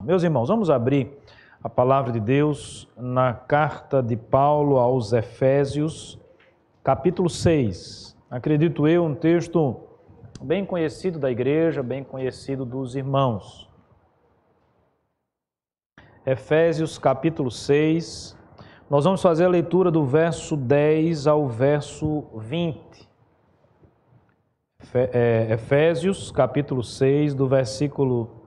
Meus irmãos, vamos abrir a palavra de Deus na carta de Paulo aos Efésios, capítulo 6. Acredito eu, um texto bem conhecido da igreja, bem conhecido dos irmãos. Efésios, capítulo 6. Nós vamos fazer a leitura do verso 10 ao verso 20. Efésios, capítulo 6, do versículo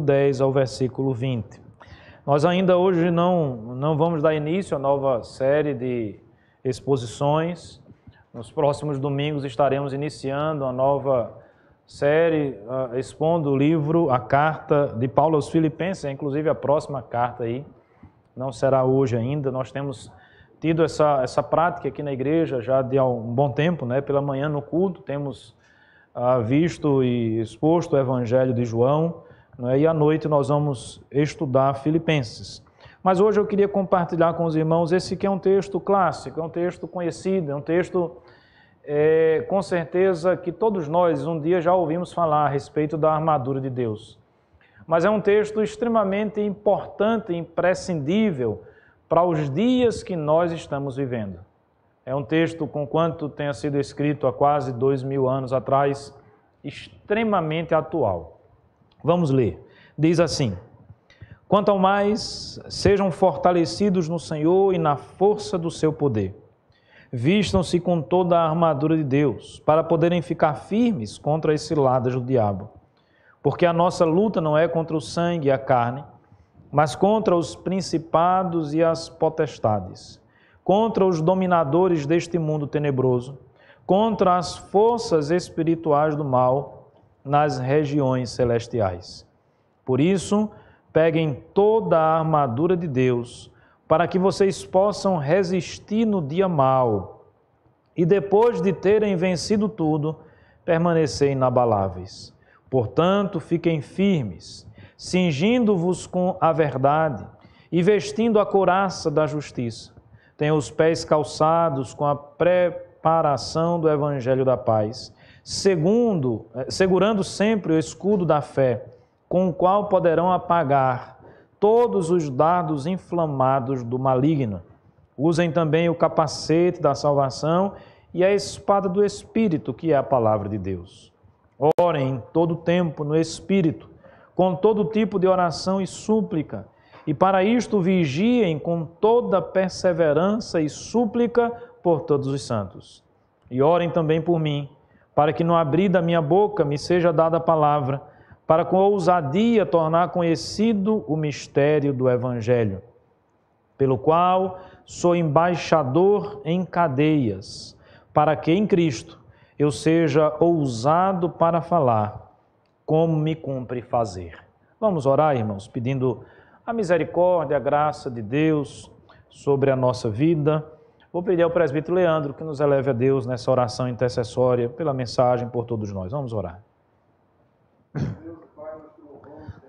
10 ao versículo 20. Nós ainda hoje não vamos dar início à nova série de exposições. Nos próximos domingos estaremos iniciando a nova série, expondo o livro, a carta de Paulo aos Filipenses, inclusive a próxima carta aí, não será hoje ainda. Nós temos tido essa prática aqui na igreja já de há um bom tempo, né? Pela manhã no culto temos visto e exposto o Evangelho de João, né? E à noite nós vamos estudar Filipenses. Mas hoje eu queria compartilhar com os irmãos esse que é um texto clássico, é um texto conhecido, é um texto com certeza que todos nós um dia já ouvimos falar a respeito da armadura de Deus. Mas é um texto extremamente importante, imprescindível para os dias que nós estamos vivendo. É um texto, conquanto tenha sido escrito há quase 2000 anos atrás, extremamente atual. Vamos ler. Diz assim: quanto ao mais, sejam fortalecidos no Senhor e na força do seu poder. Vistam-se com toda a armadura de Deus, para poderem ficar firmes contra as ciladas do diabo. Porque a nossa luta não é contra o sangue e a carne, mas contra os principados e as potestades, contra os dominadores deste mundo tenebroso, contra as forças espirituais do mal nas regiões celestiais. Por isso, peguem toda a armadura de Deus, para que vocês possam resistir no dia mau e, depois de terem vencido tudo, permanecer inabaláveis. Portanto, fiquem firmes, cingindo-vos com a verdade e vestindo a couraça da justiça. Tenham os pés calçados com a preparação do Evangelho da paz, segurando sempre o escudo da fé, com o qual poderão apagar todos os dardos inflamados do maligno. Usem também o capacete da salvação e a espada do Espírito, que é a palavra de Deus. Orem em todo tempo no Espírito, com todo tipo de oração e súplica, e para isto vigiem com toda perseverança e súplica por todos os santos. E orem também por mim, para que no abrir da minha boca me seja dada a palavra, para com ousadia tornar conhecido o mistério do Evangelho, pelo qual sou embaixador em cadeias, para que em Cristo eu seja ousado para falar, como me cumpre fazer. Vamos orar, irmãos, pedindo a misericórdia, a graça de Deus sobre a nossa vida. Vou pedir ao presbítero Leandro que nos eleve a Deus nessa oração intercessória, pela mensagem por todos nós. Vamos orar.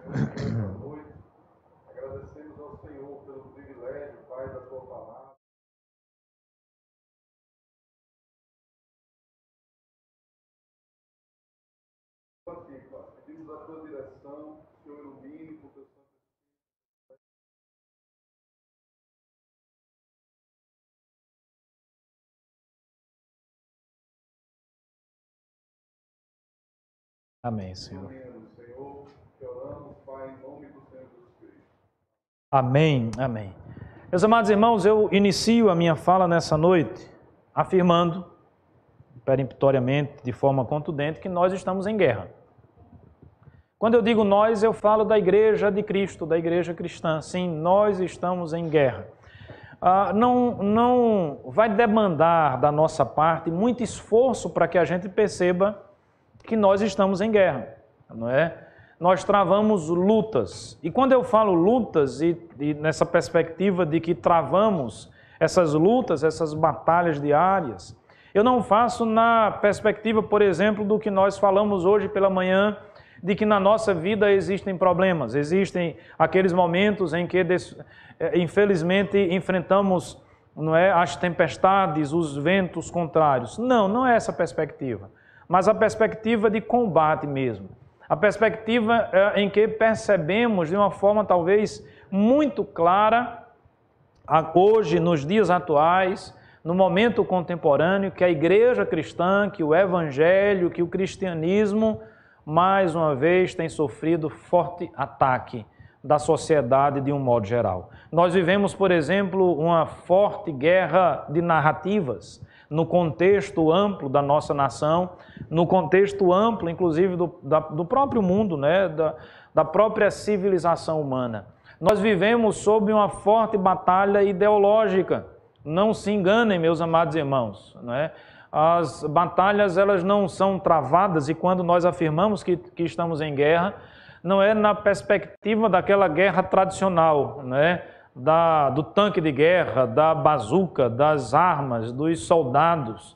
Nessa noite, agradecemos ao Senhor pelo privilégio, Pai, da Tua palavra. Aqui, Pai, pedimos a Tua direção, o Senhor ilumine com o Teu Santo Espírito. Amém, Senhor. Amém. Amém. Meus amados irmãos, eu inicio a minha fala nessa noite afirmando, peremptoriamente, de forma contundente, que nós estamos em guerra. Quando eu digo nós, eu falo da igreja de Cristo, da igreja cristã. Sim, nós estamos em guerra. Não vai demandar da nossa parte muito esforço para que a gente perceba que nós estamos em guerra, não é? Nós travamos lutas. E quando eu falo lutas, e nessa perspectiva de que travamos essas lutas, essas batalhas diárias, eu não faço na perspectiva, por exemplo, do que nós falamos hoje pela manhã, de que na nossa vida existem problemas, existem aqueles momentos em que, infelizmente, enfrentamos, não é, as tempestades, os ventos contrários. Não é essa perspectiva, mas a perspectiva de combate mesmo. A perspectiva em que percebemos de uma forma talvez muito clara, hoje, nos dias atuais, no momento contemporâneo, que a igreja cristã, que o evangelho, que o cristianismo, mais uma vez, tem sofrido forte ataque da sociedade de um modo geral. Nós vivemos, por exemplo, uma forte guerra de narrativas no contexto amplo da nossa nação, no contexto amplo, inclusive, do próprio mundo, né? da própria civilização humana. Nós vivemos sob uma forte batalha ideológica. Não se enganem, meus amados irmãos, né? As batalhas, elas não são travadas, e quando nós afirmamos que estamos em guerra, não é na perspectiva daquela guerra tradicional, né? Do tanque de guerra, da bazuca, das armas, dos soldados.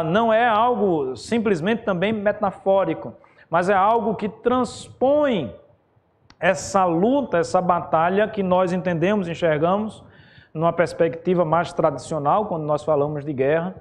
Não é algo simplesmente também metafórico, mas é algo que transpõe essa luta, essa batalha que nós entendemos, enxergamos, numa perspectiva mais tradicional, quando nós falamos de guerra,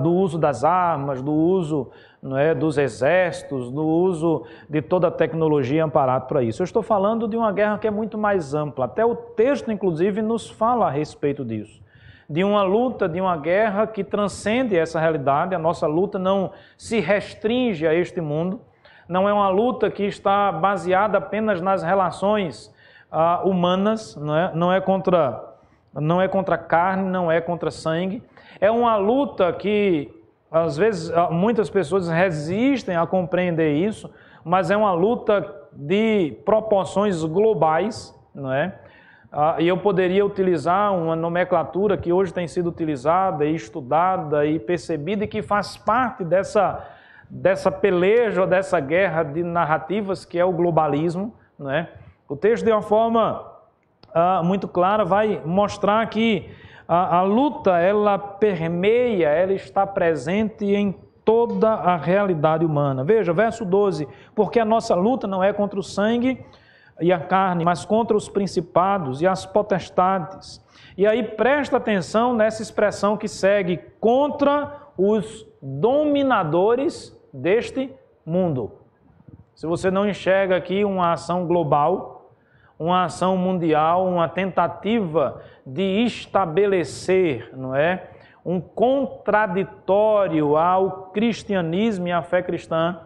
do uso das armas, do uso, não é, dos exércitos, do uso de toda a tecnologia amparada para isso. Eu estou falando de uma guerra que é muito mais ampla. Até o texto, inclusive, nos fala a respeito disso. De uma luta, de uma guerra que transcende essa realidade. A nossa luta não se restringe a este mundo. Não é uma luta que está baseada apenas nas relações humanas, não é contra carne, não é contra sangue. É uma luta que, às vezes, muitas pessoas resistem a compreender isso, mas é uma luta de proporções globais, não é? E eu poderia utilizar uma nomenclatura que hoje tem sido utilizada e estudada e percebida e que faz parte dessa peleja, dessa guerra de narrativas que é o globalismo, não é? O texto, de uma forma muito clara, vai mostrar que a luta, ela permeia, ela está presente em toda a realidade humana. Veja, verso 12, porque a nossa luta não é contra o sangue e a carne, mas contra os principados e as potestades. E aí presta atenção nessa expressão que segue, contra os dominadores deste mundo. Se você não enxerga aqui uma ação global, uma ação mundial, uma tentativa de estabelecer, não é, um contraditório ao cristianismo e à fé cristã,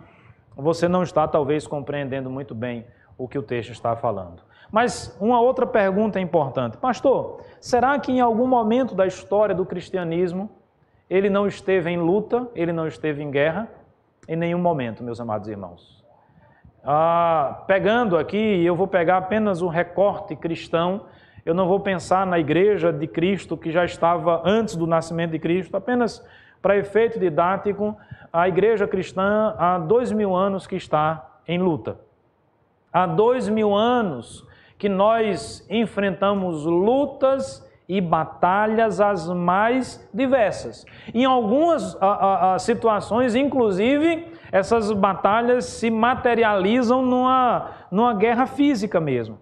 você não está talvez compreendendo muito bem o que o texto está falando. Mas uma outra pergunta é importante. Pastor, será que em algum momento da história do cristianismo ele não esteve em luta, ele não esteve em guerra? Em nenhum momento, meus amados irmãos. Pegando aqui, eu vou pegar apenas um recorte cristão, eu não vou pensar na igreja de Cristo que já estava antes do nascimento de Cristo, apenas para efeito didático, a igreja cristã há 2000 anos que está em luta. Há 2000 anos que nós enfrentamos lutas e batalhas as mais diversas. Em algumas situações, inclusive, essas batalhas se materializam numa guerra física mesmo.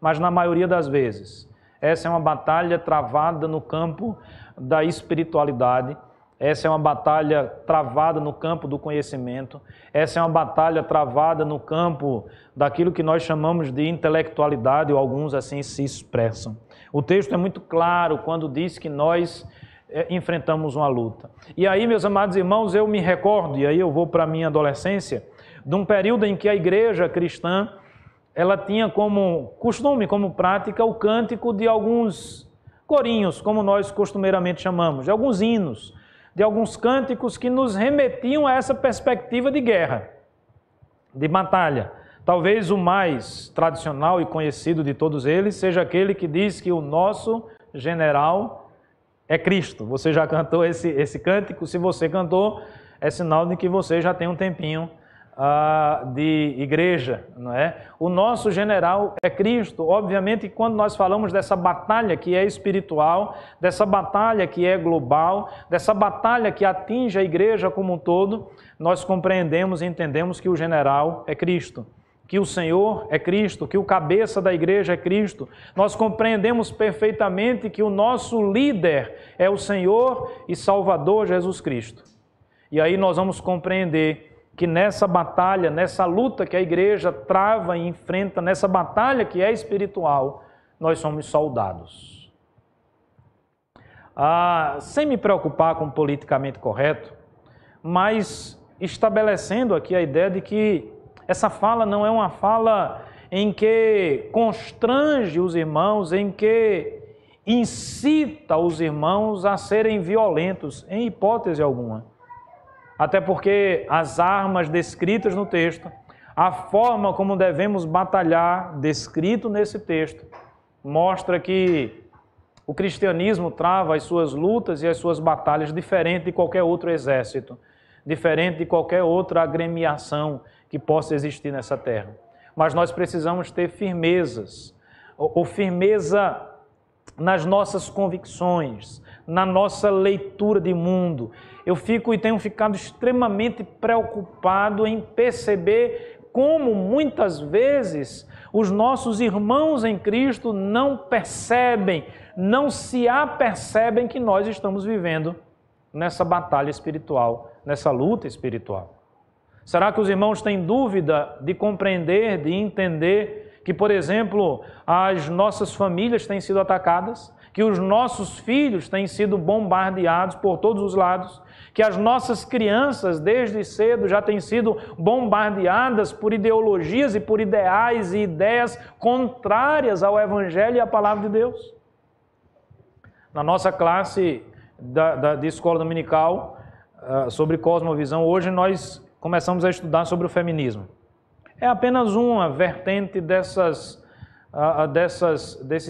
Mas na maioria das vezes, essa é uma batalha travada no campo da espiritualidade, essa é uma batalha travada no campo do conhecimento, essa é uma batalha travada no campo daquilo que nós chamamos de intelectualidade, ou alguns assim se expressam. O texto é muito claro quando diz que nós enfrentamos uma luta. E aí, meus amados irmãos, eu me recordo, e aí eu vou para a minha adolescência, de um período em que a igreja cristã, ela tinha como costume, como prática, o cântico de alguns corinhos, como nós costumeiramente chamamos, de alguns hinos, de alguns cânticos que nos remetiam a essa perspectiva de guerra, de batalha. Talvez o mais tradicional e conhecido de todos eles seja aquele que diz que o nosso general é Cristo. Você já cantou esse cântico? Se você cantou, é sinal de que você já tem um tempinho de igreja, não é? O nosso general é Cristo. Obviamente, quando nós falamos dessa batalha que é espiritual, dessa batalha que é global, dessa batalha que atinge a igreja como um todo, nós compreendemos e entendemos que o general é Cristo, que o Senhor é Cristo, que o cabeça da igreja é Cristo. Nós compreendemos perfeitamente que o nosso líder é o Senhor e Salvador Jesus Cristo. E aí nós vamos compreender que nessa batalha, nessa luta que a igreja trava e enfrenta, nessa batalha que é espiritual, nós somos soldados. Sem me preocupar com o politicamente correto, mas estabelecendo aqui a ideia de que essa fala não é uma fala em que constrange os irmãos, em que incita os irmãos a serem violentos, em hipótese alguma. Até porque as armas descritas no texto, a forma como devemos batalhar, descrito nesse texto, mostra que o cristianismo trava as suas lutas e as suas batalhas diferente de qualquer outro exército, diferente de qualquer outra agremiação que possa existir nessa terra. Mas nós precisamos ter firmezas, ou firmeza nas nossas convicções, na nossa leitura de mundo. Eu tenho ficado extremamente preocupado em perceber como muitas vezes os nossos irmãos em Cristo não percebem, não se apercebem que nós estamos vivendo nessa batalha espiritual, nessa luta espiritual. Será que os irmãos têm dúvida de compreender, de entender que, por exemplo, as nossas famílias têm sido atacadas, que os nossos filhos têm sido bombardeados por todos os lados, que as nossas crianças, desde cedo, já têm sido bombardeadas por ideologias e por ideais e ideias contrárias ao Evangelho e à Palavra de Deus? Na nossa classe de escola dominical sobre cosmovisão, hoje nós começamos a estudar sobre o feminismo. É apenas uma vertente desses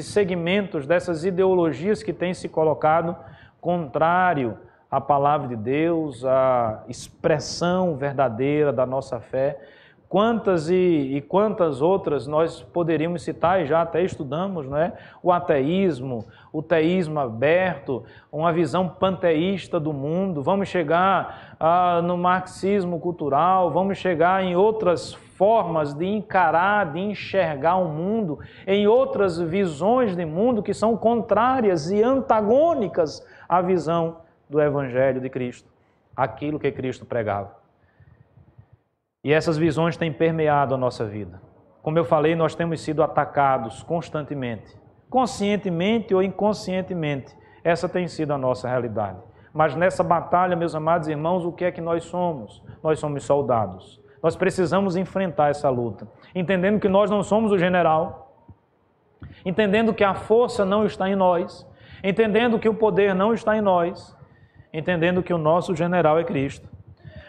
segmentos, dessas ideologias que têm se colocado contrário à palavra de Deus, à expressão verdadeira da nossa fé. Quantas e quantas outras nós poderíamos citar, e já até estudamos, não é? O ateísmo, o teísmo aberto, uma visão panteísta do mundo. Vamos chegar no marxismo cultural, vamos chegar em outras formas de encarar, de enxergar o mundo, em outras visões de mundo que são contrárias e antagônicas à visão do Evangelho de Cristo, aquilo que Cristo pregava. E essas visões têm permeado a nossa vida. Como eu falei, nós temos sido atacados constantemente, conscientemente ou inconscientemente. Essa tem sido a nossa realidade. Mas nessa batalha, meus amados irmãos, o que é que nós somos? Nós somos soldados. Nós precisamos enfrentar essa luta, entendendo que nós não somos o general, entendendo que a força não está em nós, entendendo que o poder não está em nós, entendendo que o nosso general é Cristo.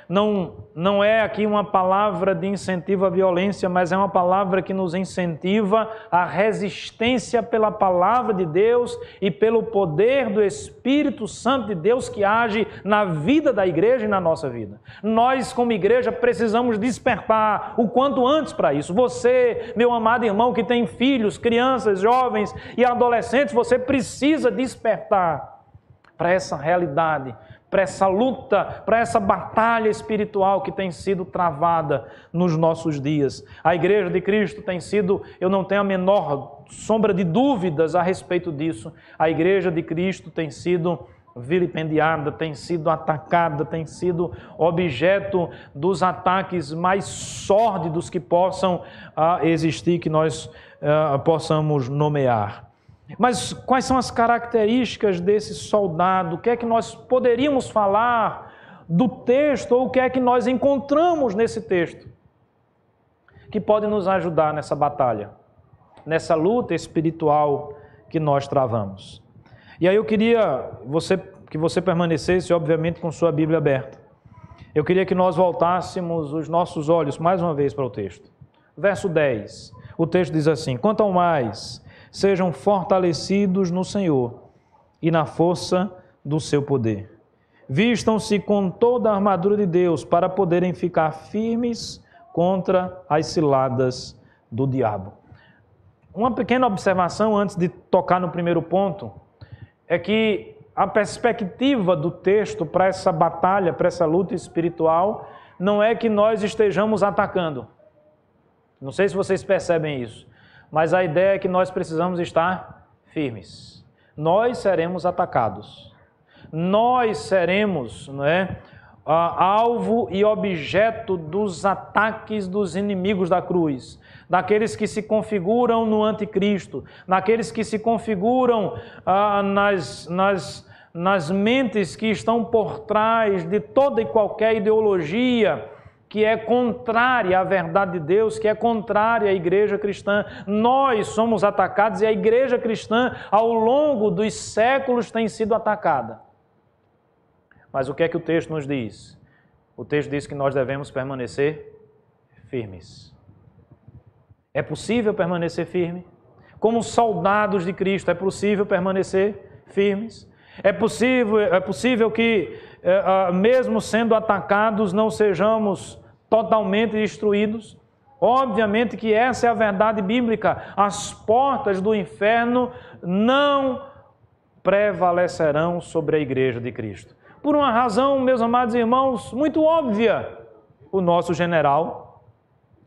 Não é aqui uma palavra de incentivo à violência, mas é uma palavra que nos incentiva à resistência pela palavra de Deus e pelo poder do Espírito Santo de Deus que age na vida da igreja e na nossa vida. Nós, como igreja, precisamos despertar o quanto antes para isso. Você, meu amado irmão, que tem filhos, crianças, jovens e adolescentes, você precisa despertar para essa realidade, para essa luta, para essa batalha espiritual que tem sido travada nos nossos dias. A Igreja de Cristo tem sido, eu não tenho a menor sombra de dúvidas a respeito disso, a Igreja de Cristo tem sido vilipendiada, tem sido atacada, tem sido objeto dos ataques mais sórdidos que possam existir, que nós possamos nomear. Mas quais são as características desse soldado? O que é que nós poderíamos falar do texto ou o que é que nós encontramos nesse texto que pode nos ajudar nessa batalha, nessa luta espiritual que nós travamos? E aí eu queria que você permanecesse, obviamente, com sua Bíblia aberta. Eu queria que nós voltássemos os nossos olhos mais uma vez para o texto. Verso 10, o texto diz assim: quanto ao mais, sejam fortalecidos no Senhor e na força do seu poder. Vistam-se com toda a armadura de Deus para poderem ficar firmes contra as ciladas do diabo. Uma pequena observação antes de tocar no primeiro ponto é que a perspectiva do texto para essa batalha, para essa luta espiritual, não é que nós estejamos atacando. Não sei se vocês percebem isso. Mas a ideia é que nós precisamos estar firmes. Nós seremos atacados. Nós seremos, não é, alvo e objeto dos ataques dos inimigos da cruz, daqueles que se configuram no anticristo, daqueles que se configuram nas mentes que estão por trás de toda e qualquer ideologia que é contrária à verdade de Deus, que é contrária à igreja cristã. Nós somos atacados e a igreja cristã, ao longo dos séculos, tem sido atacada. Mas o que é que o texto nos diz? O texto diz que nós devemos permanecer firmes. É possível permanecer firme? Como soldados de Cristo, é possível permanecer firmes? É possível que, mesmo sendo atacados, não sejamos totalmente destruídos? Obviamente que essa é a verdade bíblica. As portas do inferno não prevalecerão sobre a igreja de Cristo. Por uma razão, meus amados irmãos, muito óbvia. O nosso general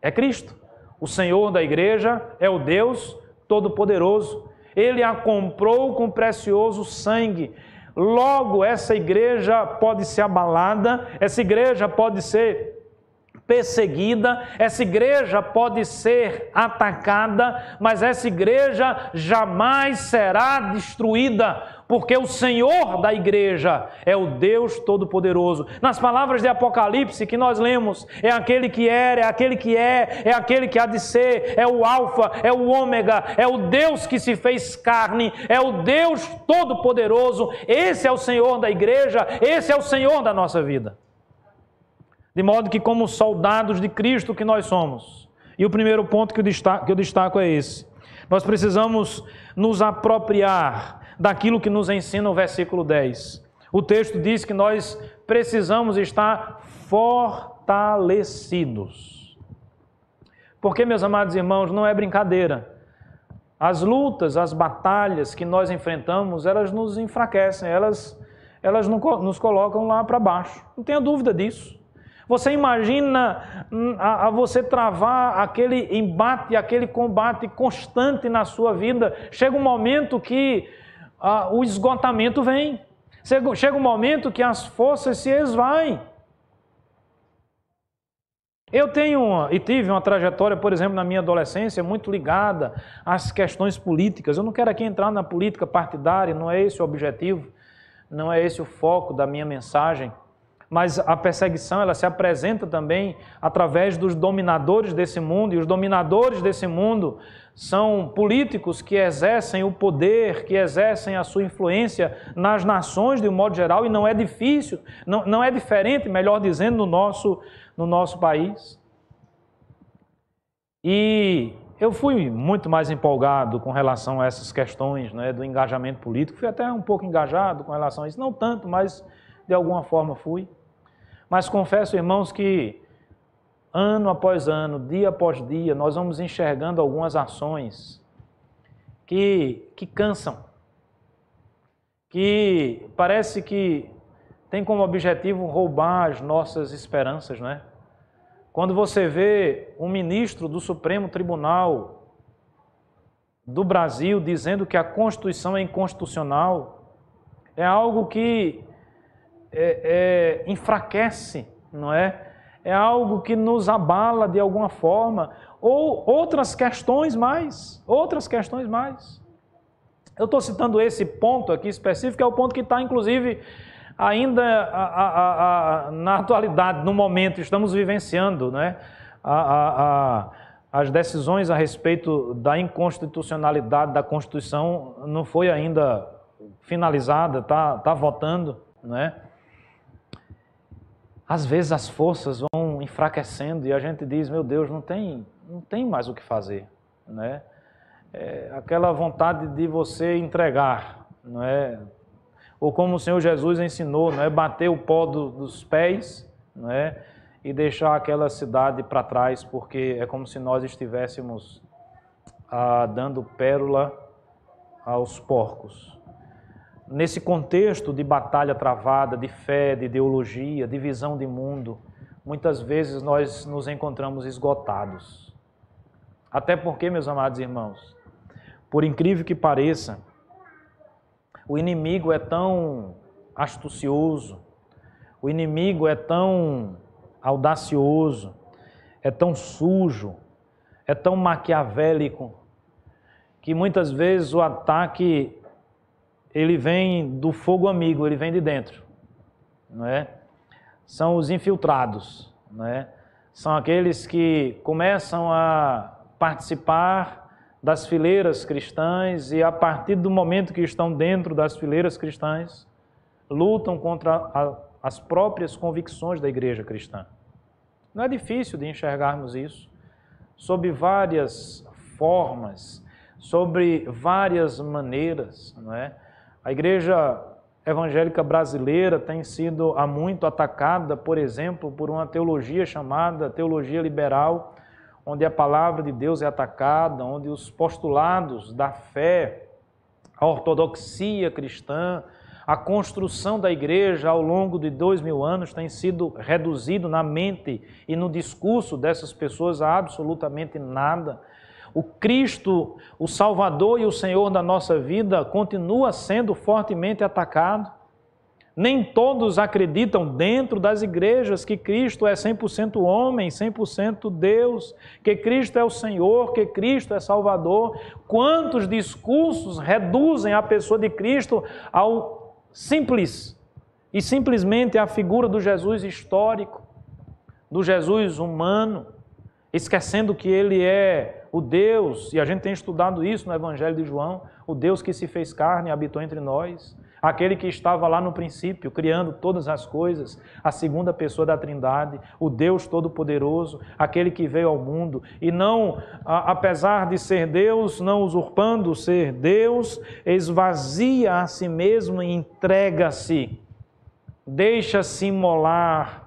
é Cristo. O Senhor da igreja é o Deus Todo-Poderoso. Ele a comprou com precioso sangue. Logo, essa igreja pode ser abalada, essa igreja pode ser perseguida, essa igreja pode ser atacada, mas essa igreja jamais será destruída, porque o Senhor da igreja é o Deus Todo-Poderoso. Nas palavras de Apocalipse que nós lemos, é aquele que era, é aquele que é aquele que há de ser, é o Alfa, é o Ômega, é o Deus que se fez carne, é o Deus Todo-Poderoso. Esse é o Senhor da igreja, esse é o Senhor da nossa vida. De modo que, como soldados de Cristo que nós somos, e o primeiro ponto que eu destaco é esse: nós precisamos nos apropriar daquilo que nos ensina o versículo 10. O texto diz que nós precisamos estar fortalecidos. Porque, meus amados irmãos, não é brincadeira. As lutas, as batalhas que nós enfrentamos, elas nos enfraquecem, elas nos colocam lá para baixo. Não tenha dúvida disso. Você imagina você travar aquele embate, aquele combate constante na sua vida. Chega um momento que o esgotamento vem. Chega um momento que as forças se esvaem. Eu tive uma trajetória, por exemplo, na minha adolescência, muito ligada às questões políticas. Eu não quero aqui entrar na política partidária, não é esse o objetivo, não é esse o foco da minha mensagem. Mas a perseguição, ela se apresenta também através dos dominadores desse mundo, e os dominadores desse mundo são políticos que exercem o poder, que exercem a sua influência nas nações de um modo geral, e não é difícil, não é diferente, melhor dizendo, no nosso país. E eu fui muito mais empolgado com relação a essas questões, né, do engajamento político, fui até um pouco engajado com relação a isso, não tanto, mas de alguma forma fui. Mas confesso, irmãos, que ano após ano, dia após dia, nós vamos enxergando algumas ações que cansam, que parece que tem como objetivo roubar as nossas esperanças, não é? Quando você vê um ministro do Supremo Tribunal do Brasil dizendo que a Constituição é inconstitucional, é algo que enfraquece, não é? É algo que nos abala de alguma forma, ou outras questões mais. Eu estou citando esse ponto aqui específico, é o ponto que está, inclusive, ainda na atualidade, no momento, estamos vivenciando, né? As decisões a respeito da inconstitucionalidade da Constituição não foi ainda finalizada, está votando, não é? Às vezes as forças vão enfraquecendo e a gente diz, meu Deus, não tem mais o que fazer, né? Aquela vontade de você entregar, não é? Ou como o Senhor Jesus ensinou, não é? Bater o pó dos pés, não é? E deixar aquela cidade para trás, porque é como se nós estivéssemos dando pérola aos porcos. Nesse contexto de batalha travada, de fé, de ideologia, de visão de mundo, muitas vezes nós nos encontramos esgotados. Até porque, meus amados irmãos, por incrível que pareça, o inimigo é tão astucioso, O inimigo é tão audacioso, é tão sujo, é tão maquiavélico, que muitas vezes o ataque ele vem do fogo amigo, ele vem de dentro, não é? São os infiltrados, não é? São aqueles que começam a participar das fileiras cristãs e a partir do momento que estão dentro das fileiras cristãs, lutam contra as próprias convicções da igreja cristã. Não é difícil de enxergarmos isso, sob várias formas, sobre várias maneiras, não é? A igreja evangélica brasileira tem sido há muito atacada, por exemplo, por uma teologia chamada teologia liberal, onde a palavra de Deus é atacada, onde os postulados da fé, a ortodoxia cristã, a construção da igreja ao longo de 2000 anos tem sido reduzido na mente e no discurso dessas pessoas a absolutamente nada. O Cristo, o Salvador e o Senhor da nossa vida continua sendo fortemente atacado. Nem todos acreditam dentro das igrejas que Cristo é 100% homem, 100% Deus, que Cristo é o Senhor, que Cristo é Salvador. Quantos discursos reduzem a pessoa de Cristo ao simples e simplesmente a figura do Jesus histórico, do Jesus humano, esquecendo que Ele é o Deus, e a gente tem estudado isso no Evangelho de João, o Deus que se fez carne e habitou entre nós, aquele que estava lá no princípio, criando todas as coisas, a segunda pessoa da Trindade, o Deus Todo-Poderoso, aquele que veio ao mundo, e não, apesar de ser Deus, não usurpando ser Deus, esvazia a si mesmo e entrega-se, deixa-se imolar,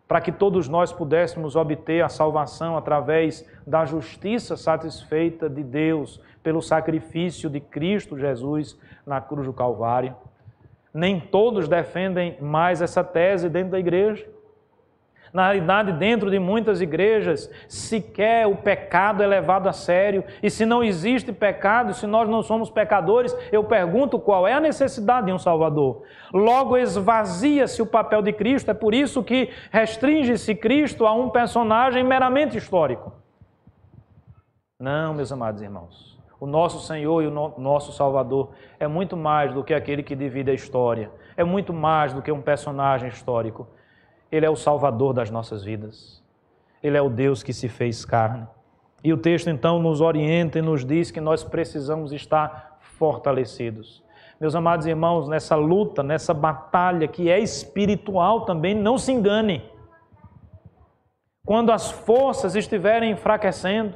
para que todos nós pudéssemos obter a salvação através da justiça satisfeita de Deus pelo sacrifício de Cristo Jesus na cruz do Calvário. Nem todos defendem mais essa tese dentro da igreja. Na realidade, dentro de muitas igrejas, sequer o pecado é levado a sério. E se não existe pecado, se nós não somos pecadores, eu pergunto qual é a necessidade de um Salvador. Logo esvazia-se o papel de Cristo, é por isso que restringe-se Cristo a um personagem meramente histórico. Não, meus amados irmãos, o nosso Senhor e o nosso Salvador é muito mais do que aquele que divide a história, é muito mais do que um personagem histórico. Ele é o Salvador das nossas vidas. Ele é o Deus que se fez carne. E o texto então nos orienta e nos diz que nós precisamos estar fortalecidos. Meus amados irmãos, nessa luta, nessa batalha que é espiritual também, não se engane. Quando as forças estiverem enfraquecendo,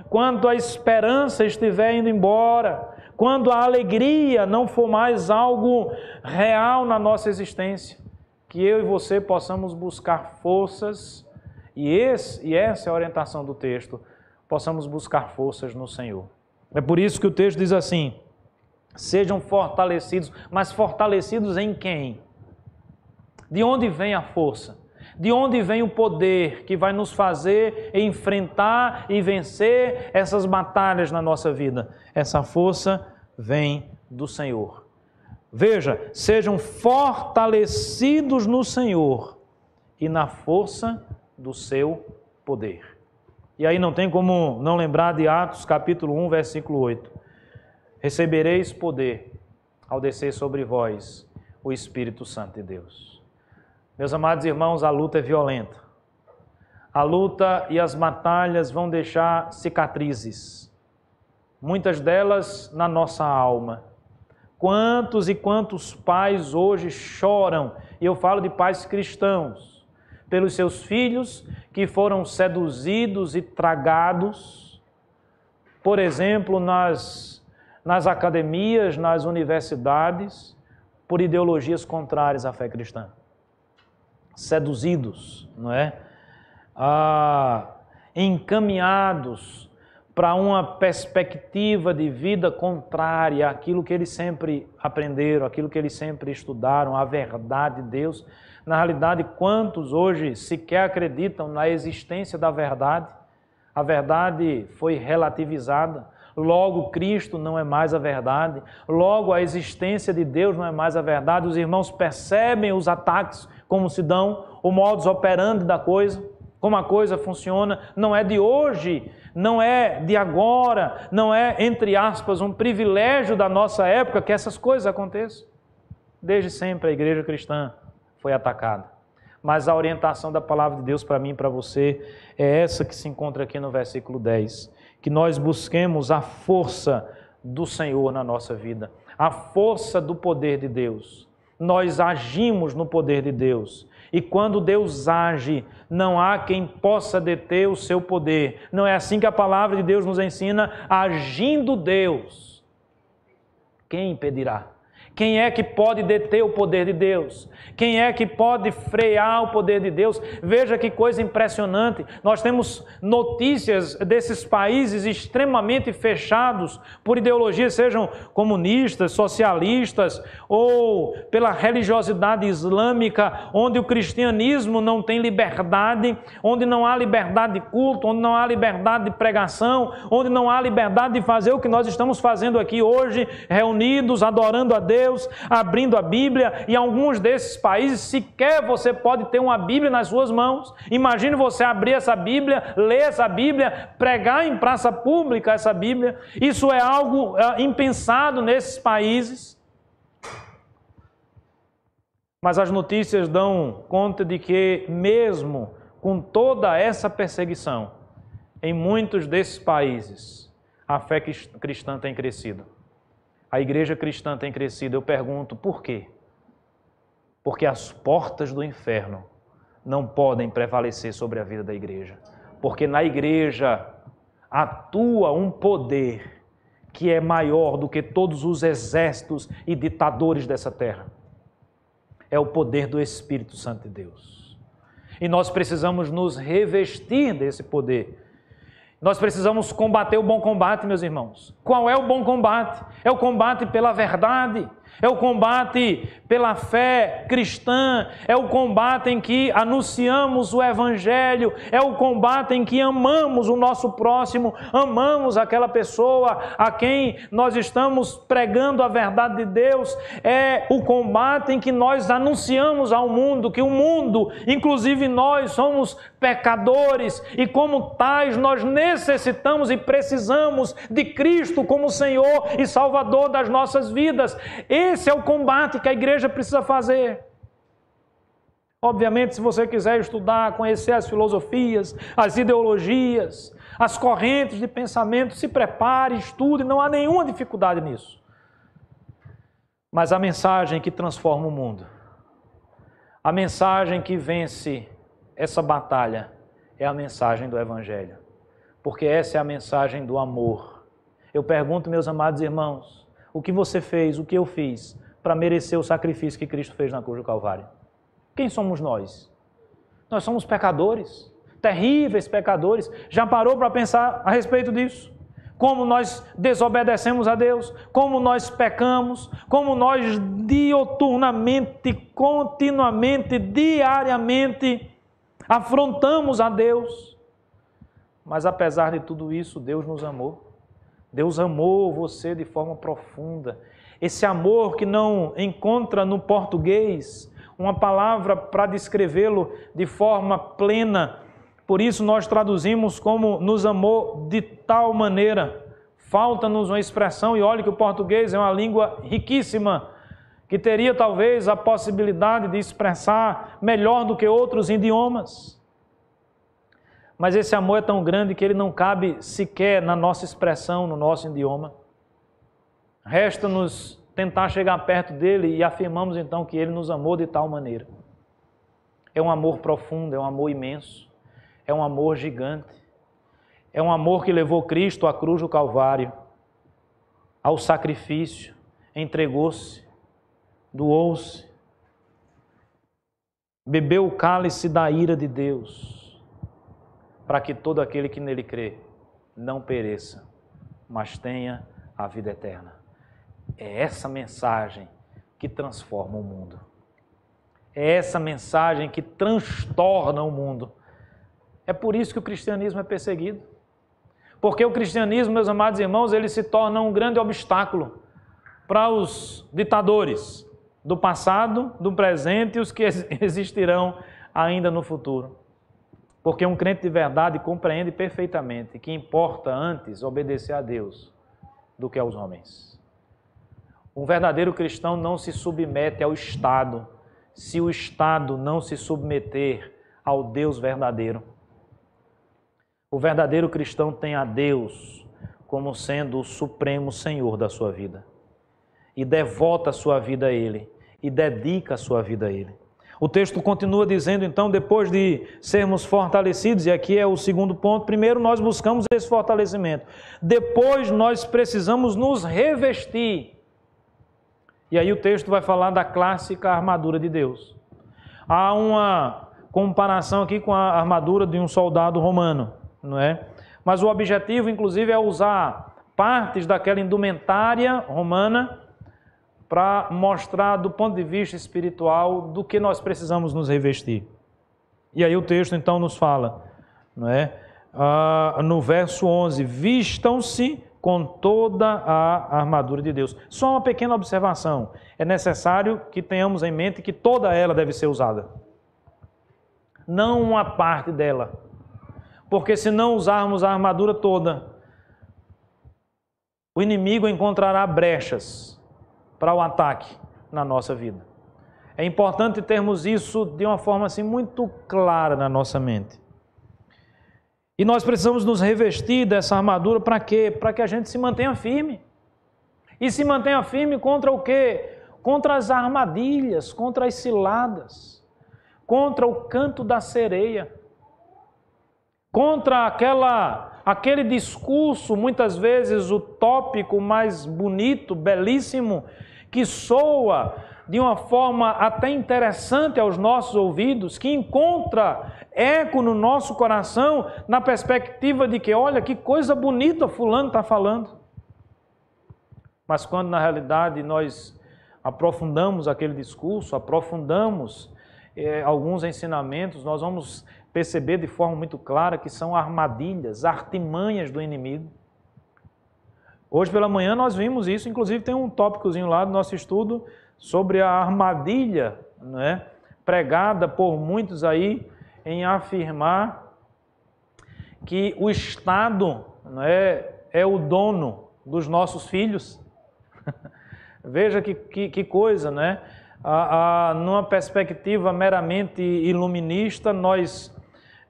quando a esperança estiver indo embora, quando a alegria não for mais algo real na nossa existência, que eu e você possamos buscar forças, e essa é a orientação do texto, possamos buscar forças no Senhor. É por isso que o texto diz assim, sejam fortalecidos, mas fortalecidos em quem? De onde vem a força? De onde vem o poder que vai nos fazer enfrentar e vencer essas batalhas na nossa vida? Essa força vem do Senhor. Veja, sejam fortalecidos no Senhor e na força do seu poder. E aí não tem como não lembrar de Atos capítulo 1, versículo 8. Recebereis poder ao descer sobre vós o Espírito Santo de Deus. Meus amados irmãos, a luta é violenta. A luta e as batalhas vão deixar cicatrizes. Muitas delas na nossa alma. Quantos e quantos pais hoje choram, e eu falo de pais cristãos, pelos seus filhos que foram seduzidos e tragados, por exemplo, nas academias, nas universidades, por ideologias contrárias à fé cristã. Seduzidos, não é? Encaminhados para uma perspectiva de vida contrária àquilo que eles sempre aprenderam, àquilo que eles sempre estudaram, a verdade de Deus. Na realidade, quantos hoje sequer acreditam na existência da verdade? A verdade foi relativizada. Logo, Cristo não é mais a verdade. Logo, a existência de Deus não é mais a verdade. Os irmãos percebem os ataques como se dão, o modus operandi da coisa, como a coisa funciona. Não é de hoje, não é de agora, não é, entre aspas, um privilégio da nossa época que essas coisas aconteçam. Desde sempre a igreja cristã foi atacada. Mas a orientação da palavra de Deus para mim e para você é essa que se encontra aqui no versículo 10. Que nós busquemos a força do Senhor na nossa vida, a força do poder de Deus. Nós agimos no poder de Deus. E quando Deus age, não há quem possa deter o seu poder. Não é assim que a palavra de Deus nos ensina? Agindo Deus, quem impedirá? Quem é que pode deter o poder de Deus? Quem é que pode frear o poder de Deus? Veja que coisa impressionante. Nós temos notícias desses países extremamente fechados por ideologias, sejam comunistas, socialistas ou pela religiosidade islâmica, onde o cristianismo não tem liberdade, onde não há liberdade de culto, onde não há liberdade de pregação, onde não há liberdade de fazer o que nós estamos fazendo aqui hoje, reunidos, adorando a Deus, abrindo a Bíblia. E alguns desses países sequer você pode ter uma Bíblia nas suas mãos. Imagine você abrir essa Bíblia, ler essa Bíblia, pregar em praça pública essa Bíblia. Isso é algo impensado nesses países. Mas as notícias dão conta de que, mesmo com toda essa perseguição, em muitos desses países, a fé cristã tem crescido. A igreja cristã tem crescido. Eu pergunto, por quê? Porque as portas do inferno não podem prevalecer sobre a vida da igreja. Porque na igreja atua um poder que é maior do que todos os exércitos e ditadores dessa terra. É o poder do Espírito Santo de Deus. E nós precisamos nos revestir desse poder. Nós precisamos combater o bom combate, meus irmãos. Qual é o bom combate? É o combate pela verdade, é o combate pela fé cristã, é o combate em que anunciamos o Evangelho, é o combate em que amamos o nosso próximo, amamos aquela pessoa a quem nós estamos pregando a verdade de Deus, é o combate em que nós anunciamos ao mundo que o mundo, inclusive nós, somos pecadores e como tais nós necessitamos e precisamos de Cristo como Senhor e Salvador das nossas vidas. Esse é o combate que a igreja precisa fazer. Obviamente, se você quiser estudar, conhecer as filosofias, as ideologias, as correntes de pensamento, se prepare, estude, não há nenhuma dificuldade nisso. Mas a mensagem que transforma o mundo, a mensagem que vence essa batalha, é a mensagem do Evangelho. Porque essa é a mensagem do amor. Eu pergunto, meus amados irmãos, o que você fez, o que eu fiz, para merecer o sacrifício que Cristo fez na cruz do Calvário? Quem somos nós? Nós somos pecadores, terríveis pecadores. Já parou para pensar a respeito disso? Como nós desobedecemos a Deus, como nós pecamos, como nós dioturnamente, continuamente, diariamente afrontamos a Deus. Mas apesar de tudo isso, Deus nos amou. Deus amou você de forma profunda. Esse amor que não encontra no português uma palavra para descrevê-lo de forma plena. Por isso nós traduzimos como nos amou de tal maneira. Falta-nos uma expressão, e olha que o português é uma língua riquíssima, que teria talvez a possibilidade de expressar melhor do que outros idiomas. Mas esse amor é tão grande que ele não cabe sequer na nossa expressão, no nosso idioma. Resta-nos tentar chegar perto dele e afirmamos então que ele nos amou de tal maneira. É um amor profundo, é um amor imenso, é um amor gigante. É um amor que levou Cristo à cruz do Calvário, ao sacrifício, entregou-se, doou-se, bebeu o cálice da ira de Deus, para que todo aquele que nele crê não pereça, mas tenha a vida eterna. É essa mensagem que transforma o mundo. É essa mensagem que transtorna o mundo. É por isso que o cristianismo é perseguido. Porque o cristianismo, meus amados irmãos, ele se torna um grande obstáculo para os ditadores. do passado, do presente e os que existirão ainda no futuro. Porque um crente de verdade compreende perfeitamente que importa antes obedecer a Deus do que aos homens. Um verdadeiro cristão não se submete ao Estado se o Estado não se submeter ao Deus verdadeiro. O verdadeiro cristão tem a Deus como sendo o supremo Senhor da sua vida. E devota a sua vida a Ele. E dedica a sua vida a Ele. O texto continua dizendo, então, depois de sermos fortalecidos, e aqui é o segundo ponto, primeiro nós buscamos esse fortalecimento. Depois nós precisamos nos revestir. E aí o texto vai falar da clássica armadura de Deus. Há uma comparação aqui com a armadura de um soldado romano, não é? Mas o objetivo, inclusive, é usar partes daquela indumentária romana para mostrar, do ponto de vista espiritual, do que nós precisamos nos revestir. E aí o texto, então, nos fala, não é? No verso 11, vistam-se com toda a armadura de Deus. Só uma pequena observação. É necessário que tenhamos em mente que toda ela deve ser usada. Não uma parte dela. Porque se não usarmos a armadura toda, o inimigo encontrará brechas para o ataque na nossa vida. É importante termos isso de uma forma assim muito clara na nossa mente. E nós precisamos nos revestir dessa armadura para quê? Para que a gente se mantenha firme. E se mantenha firme contra o quê? Contra as armadilhas, contra as ciladas, contra o canto da sereia, contra aquele discurso, muitas vezes utópico, mais bonito, belíssimo, que soa de uma forma até interessante aos nossos ouvidos, que encontra eco no nosso coração, na perspectiva de que, olha, que coisa bonita fulano está falando. Mas quando na realidade nós aprofundamos aquele discurso, aprofundamos alguns ensinamentos, nós vamos perceber de forma muito clara que são armadilhas, artimanhas do inimigo. Hoje pela manhã nós vimos isso, inclusive tem um tópicozinho lá do nosso estudo sobre a armadilha, não é? Pregada por muitos aí em afirmar que o Estado, não é o dono dos nossos filhos. Veja que coisa, né? Numa perspectiva meramente iluminista, nós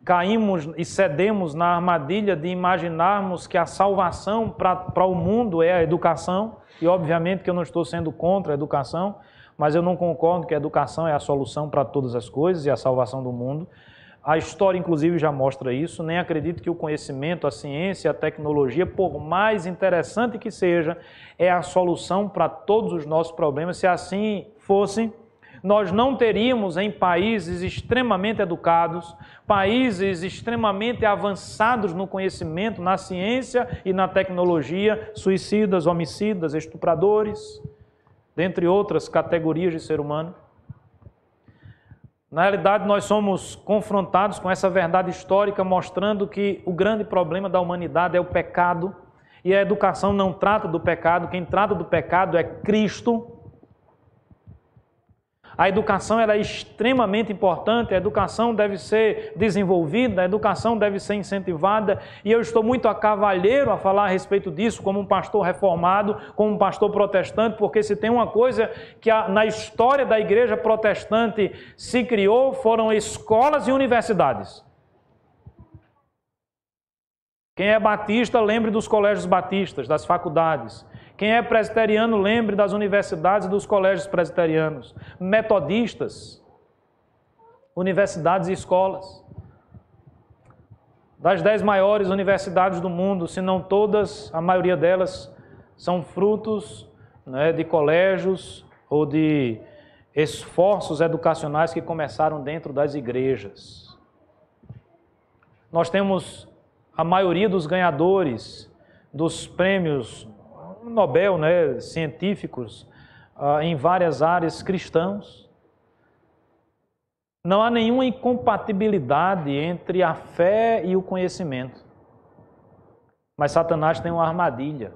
caímos e cedemos na armadilha de imaginarmos que a salvação para o mundo é a educação, e obviamente que eu não estou sendo contra a educação, mas eu não concordo que a educação é a solução para todas as coisas e a salvação do mundo. A história, inclusive, já mostra isso. Nem acredito que o conhecimento, a ciência, a tecnologia, por mais interessante que seja, é a solução para todos os nossos problemas. Se assim fosse, nós não teríamos em países extremamente educados, países extremamente avançados no conhecimento, na ciência e na tecnologia, suicidas, homicidas, estupradores, dentre outras categorias de ser humano. Na realidade, nós somos confrontados com essa verdade histórica, mostrando que o grande problema da humanidade é o pecado, e a educação não trata do pecado, quem trata do pecado é Cristo. A educação é extremamente importante, a educação deve ser desenvolvida, a educação deve ser incentivada, e eu estou muito cavalheiro a falar a respeito disso como um pastor reformado, como um pastor protestante, porque se tem uma coisa que na história da igreja protestante se criou, foram escolas e universidades. Quem é batista, lembre dos colégios batistas, das faculdades. Quem é presbiteriano, lembre das universidades e dos colégios presbiterianos. Metodistas, universidades e escolas. Das 10 maiores universidades do mundo, se não todas, a maioria delas são frutos, né, de colégios ou de esforços educacionais que começaram dentro das igrejas. Nós temos a maioria dos ganhadores dos prêmios Nobel, né, científicos, em várias áreas cristãos. Não há nenhuma incompatibilidade entre a fé e o conhecimento. Mas Satanás tem uma armadilha.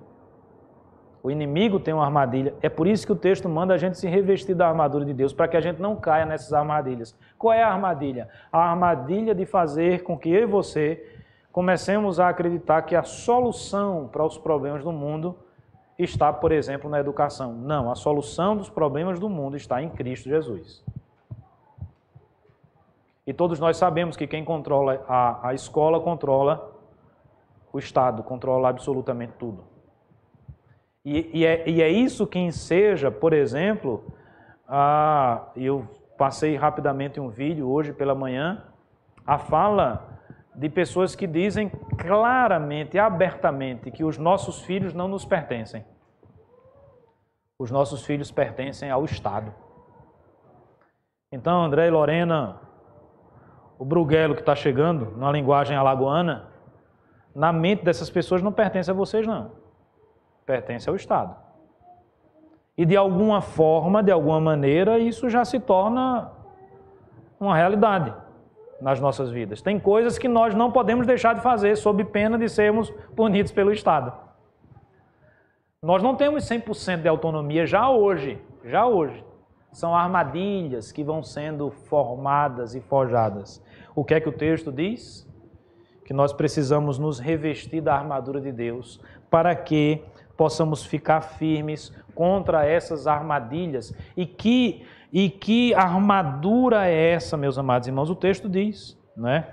O inimigo tem uma armadilha. É por isso que o texto manda a gente se revestir da armadura de Deus, para que a gente não caia nessas armadilhas. Qual é a armadilha? A armadilha de fazer com que eu e você comecemos a acreditar que a solução para os problemas do mundo está, por exemplo, na educação. Não, a solução dos problemas do mundo está em Cristo Jesus. E todos nós sabemos que quem controla a escola controla o Estado, controla absolutamente tudo. E é isso que enseja, por exemplo, eu passei rapidamente um vídeo hoje pela manhã, a fala de pessoas que dizem claramente, abertamente, que os nossos filhos não nos pertencem. Os nossos filhos pertencem ao Estado. Então, André e Lorena, o Bruguelo que está chegando, na linguagem alagoana, na mente dessas pessoas não pertence a vocês, não. Pertence ao Estado. E de alguma forma, de alguma maneira, isso já se torna uma realidade nas nossas vidas. Tem coisas que nós não podemos deixar de fazer sob pena de sermos punidos pelo Estado. Nós não temos 100% de autonomia já hoje. São armadilhas que vão sendo formadas e forjadas. O que é que o texto diz? Que nós precisamos nos revestir da armadura de Deus para que possamos ficar firmes contra essas armadilhas. E que armadura é essa, meus amados irmãos? O texto diz, né?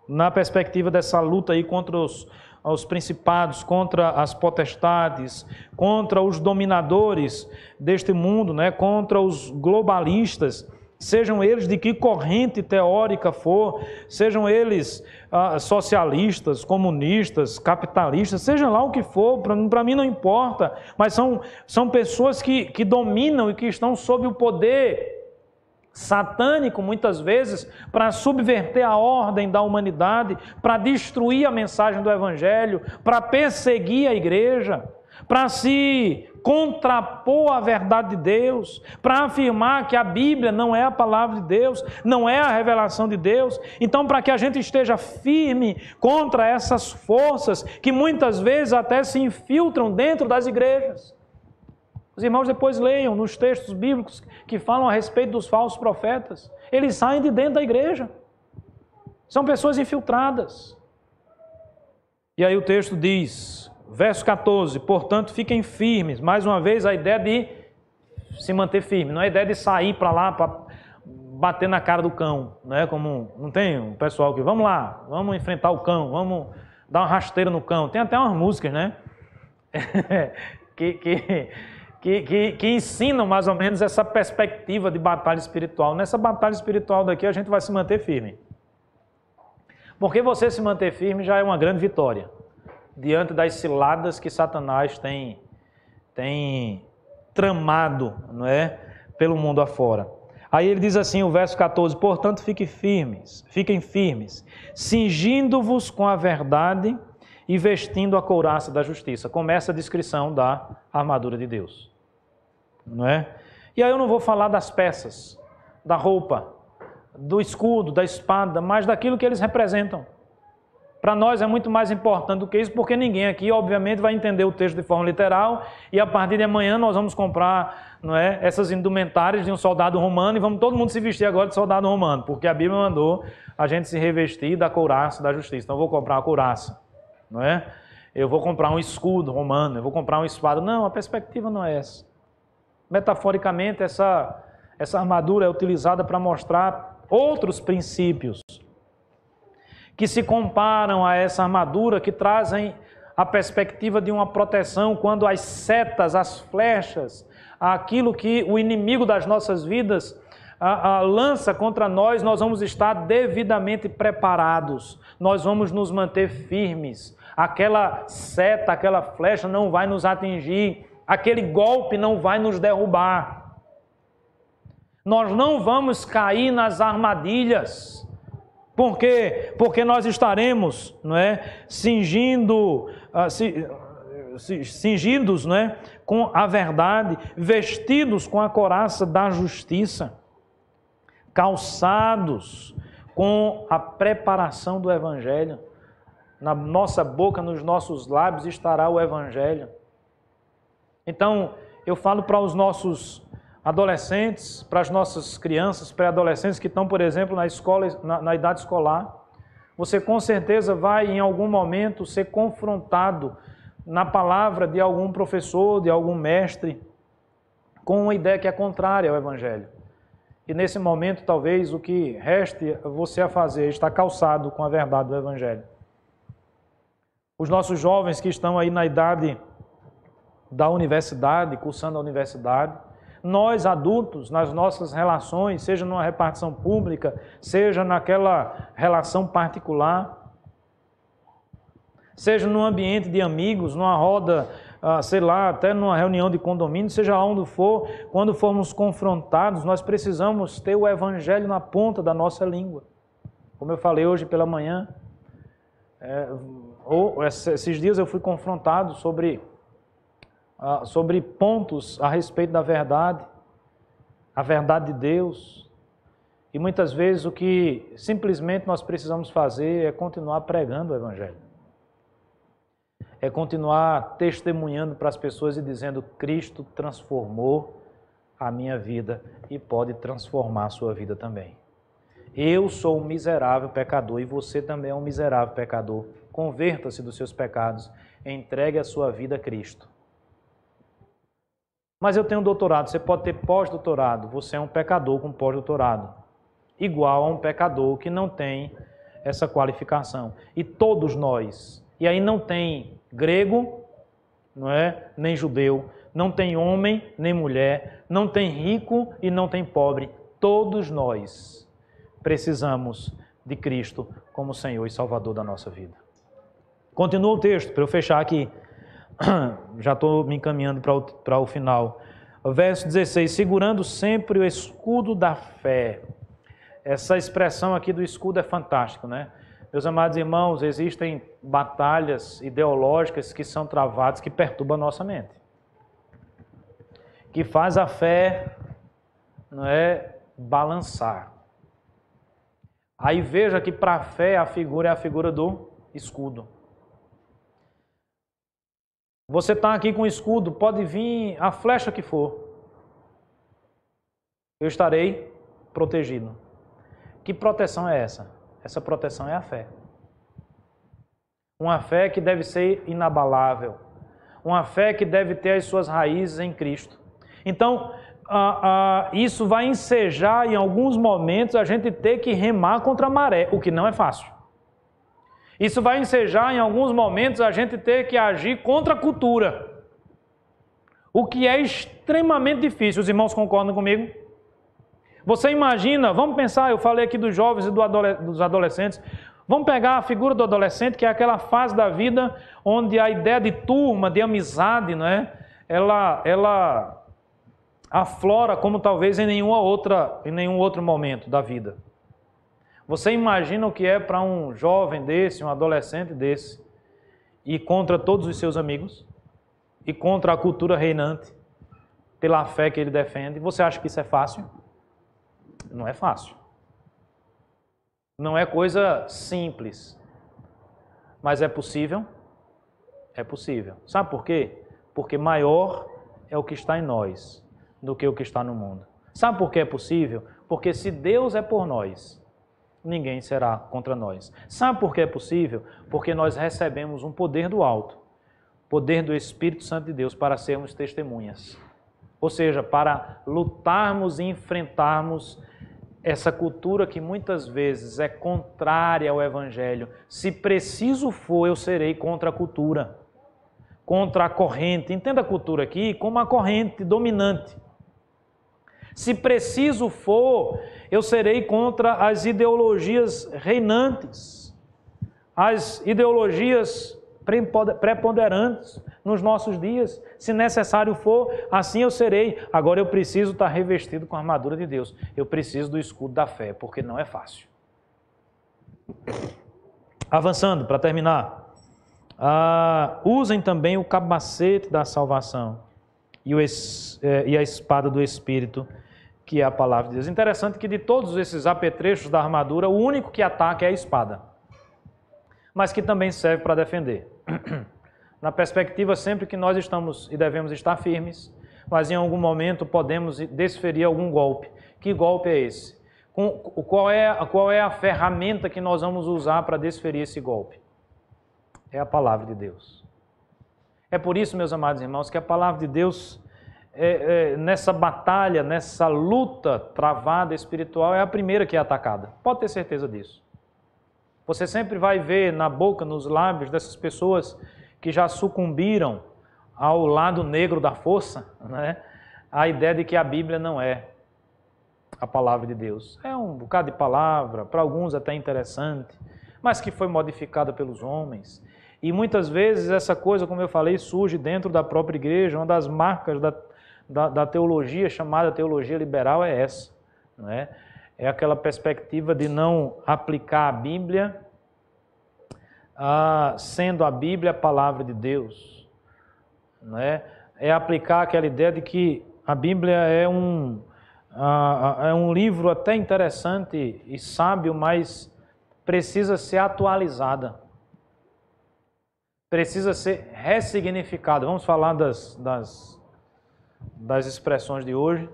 Na perspectiva dessa luta aí contra os principados, contra as potestades, contra os dominadores deste mundo, né? Contra os globalistas, sejam eles de que corrente teórica for, sejam eles socialistas, comunistas, capitalistas, seja lá o que for, para mim não importa, mas são pessoas que dominam e que estão sob o poder satânico, muitas vezes, para subverter a ordem da humanidade, para destruir a mensagem do Evangelho, para perseguir a igreja, para se contrapor à verdade de Deus, para afirmar que a Bíblia não é a palavra de Deus, não é a revelação de Deus. Então, para que a gente esteja firme contra essas forças que muitas vezes até se infiltram dentro das igrejas. Os irmãos depois leiam nos textos bíblicos que falam a respeito dos falsos profetas. Eles saem de dentro da igreja. São pessoas infiltradas. E aí o texto diz, verso 14, portanto fiquem firmes. Mais uma vez a ideia de se manter firme, não é a ideia de sair para lá para bater na cara do cão, né? Como não tem um pessoal que vamos lá, vamos enfrentar o cão, vamos dar uma rasteira no cão. Tem até umas músicas, né? que ensinam mais ou menos essa perspectiva de batalha espiritual. Nessa batalha espiritual daqui a gente vai se manter firme. Porque você se manter firme já é uma grande vitória diante das ciladas que Satanás tem tramado, não é, pelo mundo afora. Aí ele diz assim, o verso 14, portanto fiquem firmes, cingindo-vos com a verdade e vestindo a couraça da justiça. Começa a descrição da armadura de Deus, não é? E aí eu não vou falar das peças, da roupa, do escudo, da espada, mas daquilo que eles representam. Para nós é muito mais importante do que isso, porque ninguém aqui, obviamente, vai entender o texto de forma literal e a partir de amanhã nós vamos comprar, não é, essas indumentárias de um soldado romano e vamos todo mundo se vestir agora de soldado romano, porque a Bíblia mandou a gente se revestir da couraça da justiça. Então eu vou comprar uma couraça, não é? Eu vou comprar um escudo romano, eu vou comprar uma espada. Não, a perspectiva não é essa. Metaforicamente, essa armadura é utilizada para mostrar outros princípios que se comparam a essa armadura, que trazem a perspectiva de uma proteção quando as setas, as flechas, aquilo que o inimigo das nossas vidas lança contra nós, nós vamos estar devidamente preparados, nós vamos nos manter firmes, aquela seta, aquela flecha não vai nos atingir, aquele golpe não vai nos derrubar. Nós não vamos cair nas armadilhas. Por quê? Porque nós estaremos, não é, cingidos, não é, com a verdade, vestidos com a couraça da justiça, calçados com a preparação do Evangelho. Na nossa boca, nos nossos lábios estará o Evangelho. Então, eu falo para os nossos adolescentes, para as nossas crianças, pré-adolescentes que estão, por exemplo, na escola, na idade escolar. Você com certeza vai, em algum momento, ser confrontado na palavra de algum professor, de algum mestre, com uma ideia que é contrária ao Evangelho. E nesse momento, talvez, o que reste você a fazer é estar calçado com a verdade do Evangelho. Os nossos jovens que estão aí na idade da universidade, cursando a universidade, nós adultos, nas nossas relações, seja numa repartição pública, seja naquela relação particular, seja num ambiente de amigos, numa roda, sei lá, até numa reunião de condomínio, seja lá onde for, quando formos confrontados, nós precisamos ter o Evangelho na ponta da nossa língua. Como eu falei hoje pela manhã, esses dias eu fui confrontado sobre pontos a respeito da verdade, a verdade de Deus. E muitas vezes o que simplesmente nós precisamos fazer é continuar pregando o Evangelho. É continuar testemunhando para as pessoas e dizendo: Cristo transformou a minha vida e pode transformar a sua vida também. Eu sou um miserável pecador e você também é um miserável pecador. Converta-se dos seus pecados, entregue a sua vida a Cristo. Mas eu tenho doutorado, você pode ter pós-doutorado, você é um pecador com pós-doutorado, igual a um pecador que não tem essa qualificação. E todos nós, e aí não tem grego, não é? Nem judeu, não tem homem nem mulher, não tem rico e não tem pobre, todos nós precisamos de Cristo como Senhor e Salvador da nossa vida. Continua o texto, para eu fechar aqui. Já estou me encaminhando para o final. Verso 16, segurando sempre o escudo da fé. Essa expressão aqui do escudo é fantástica, né? Meus amados irmãos, existem batalhas ideológicas que são travadas, que perturbam a nossa mente. Que faz a fé, não é, balançar. Aí veja que para a fé a figura é a figura do escudo. Você está aqui com o escudo, pode vir a flecha que for. Eu estarei protegido. Que proteção é essa? Essa proteção é a fé. Uma fé que deve ser inabalável. Uma fé que deve ter as suas raízes em Cristo. Então, isso vai ensejar em alguns momentos a gente ter que remar contra a maré, o que não é fácil. Isso vai ensejar em alguns momentos a gente ter que agir contra a cultura, o que é extremamente difícil. Os irmãos concordam comigo? Você imagina, vamos pensar, eu falei aqui dos jovens e dos adolescentes, vamos pegar a figura do adolescente, que é aquela fase da vida onde a ideia de turma, de amizade, não é? Ela aflora como talvez em nenhum outro momento da vida. Você imagina o que é para um jovem desse, um adolescente desse, ir contra todos os seus amigos e contra a cultura reinante, pela fé que ele defende? Você acha que isso é fácil? Não é fácil. Não é coisa simples. Mas é possível? É possível. Sabe por quê? Porque maior é o que está em nós do que o que está no mundo. Sabe por que é possível? Porque se Deus é por nós, ninguém será contra nós. Sabe por que é possível? Porque nós recebemos um poder do alto, poder do Espírito Santo de Deus para sermos testemunhas. Ou seja, para lutarmos e enfrentarmos essa cultura que muitas vezes é contrária ao Evangelho. Se preciso for, eu serei contra a cultura, contra a corrente. Entenda a cultura aqui como a corrente dominante. Se preciso for, eu serei contra as ideologias reinantes, as ideologias preponderantes nos nossos dias. Se necessário for, assim eu serei. Agora eu preciso estar revestido com a armadura de Deus. Eu preciso do escudo da fé, porque não é fácil. Avançando, para terminar. Usem também o capacete da salvação e a espada do Espírito, que é a palavra de Deus. Interessante que de todos esses apetrechos da armadura, o único que ataca é a espada, mas que também serve para defender. na perspectiva sempre que nós estamos e devemos estar firmes, mas em algum momento podemos desferir algum golpe. Que golpe é esse? Qual é a ferramenta que nós vamos usar para desferir esse golpe? É a palavra de Deus. É por isso, meus amados irmãos, que a palavra de Deus, nessa batalha, nessa luta travada espiritual, é a primeira que é atacada. Pode ter certeza disso. Você sempre vai ver na boca, nos lábios dessas pessoas que já sucumbiram ao lado negro da força, né? A ideia de que a Bíblia não é a palavra de Deus. É um bocado de palavra, para alguns até interessante, mas que foi modificada pelos homens. E muitas vezes essa coisa, como eu falei, surge dentro da própria igreja. Uma das marcas da teologia, chamada teologia liberal, é essa, não é? É aquela perspectiva de não aplicar a Bíblia, sendo a Bíblia a palavra de Deus. Não é? É aplicar aquela ideia de que a Bíblia é um livro até interessante e sábio, mas precisa ser atualizada. Precisa ser ressignificada. Vamos falar das expressões de hoje.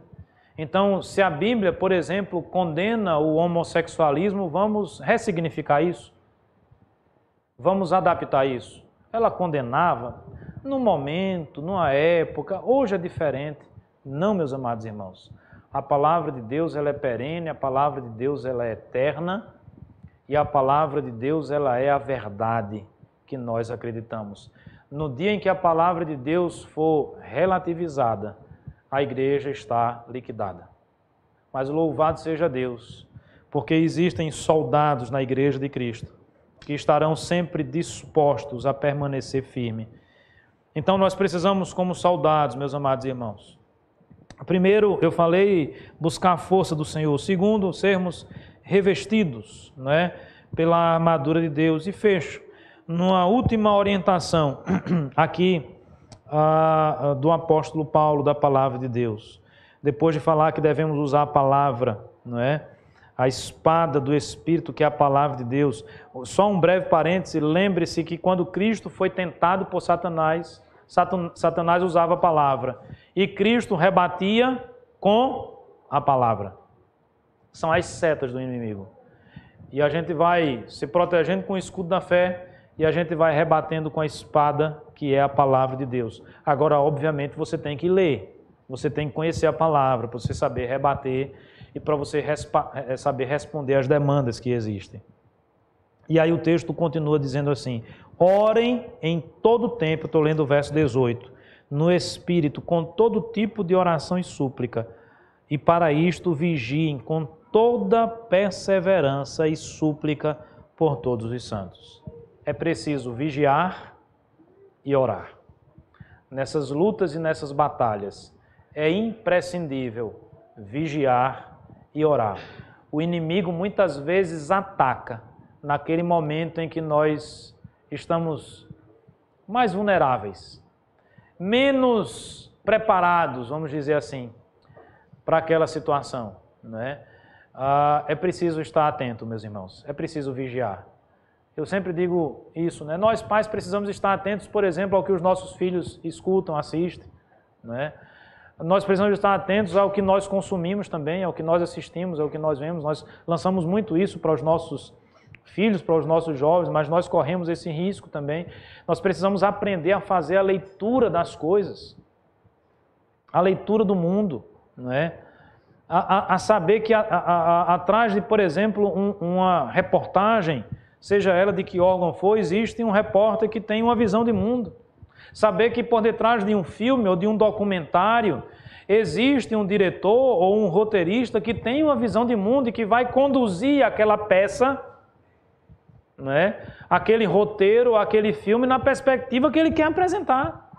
Então, se a Bíblia, por exemplo, condena o homossexualismo, vamos ressignificar isso. Vamos adaptar isso. Ela condenava num momento, numa época, hoje é diferente. Não, meus amados irmãos. A palavra de Deus, ela é perene, a palavra de Deus, ela é eterna, e a palavra de Deus, ela é a verdade que nós acreditamos. No dia em que a palavra de Deus for relativizada, a igreja está liquidada. Mas louvado seja Deus, porque existem soldados na igreja de Cristo, que estarão sempre dispostos a permanecer firme. Então nós precisamos, como soldados, meus amados irmãos, primeiro, eu falei, buscar a força do Senhor. Segundo, sermos revestidos, não é, pela armadura de Deus. E fecho, numa última orientação aqui do apóstolo Paulo, da palavra de Deus. Depois de falar que devemos usar a palavra, não é? A espada do Espírito, que é a palavra de Deus. Só um breve parêntese, lembre-se que quando Cristo foi tentado por Satanás, Satanás usava a palavra. E Cristo rebatia com a palavra. São as setas do inimigo. E a gente vai se protegendo com o escudo da fé e a gente vai rebatendo com a espada, que é a palavra de Deus. Agora, obviamente, você tem que ler. Você tem que conhecer a palavra para você saber rebater e para você saber responder às demandas que existem. E aí o texto continua dizendo assim: orem em todo tempo, estou lendo o verso 18, no Espírito, com todo tipo de oração e súplica, e para isto vigiem com toda perseverança e súplica por todos os santos. É preciso vigiar e orar. Nessas lutas e nessas batalhas, é imprescindível vigiar e orar. O inimigo muitas vezes ataca naquele momento em que nós estamos mais vulneráveis, menos preparados, vamos dizer assim, para aquela situação, não é? É preciso estar atento, meus irmãos, é preciso vigiar. Eu sempre digo isso, né? Nós pais precisamos estar atentos, por exemplo, ao que os nossos filhos escutam, assistem, não é? Nós precisamos estar atentos ao que nós consumimos também, ao que nós assistimos, ao que nós vemos. Nós lançamos muito isso para os nossos filhos, para os nossos jovens, mas nós corremos esse risco também. Nós precisamos aprender a fazer a leitura das coisas, a leitura do mundo, não é? A saber que atrás de, por exemplo, uma reportagem, seja ela de que órgão for, existe um repórter que tem uma visão de mundo. Saber que por detrás de um filme ou de um documentário existe um diretor ou um roteirista que tem uma visão de mundo e que vai conduzir aquela peça, não é? Aquele roteiro, aquele filme na perspectiva que ele quer apresentar.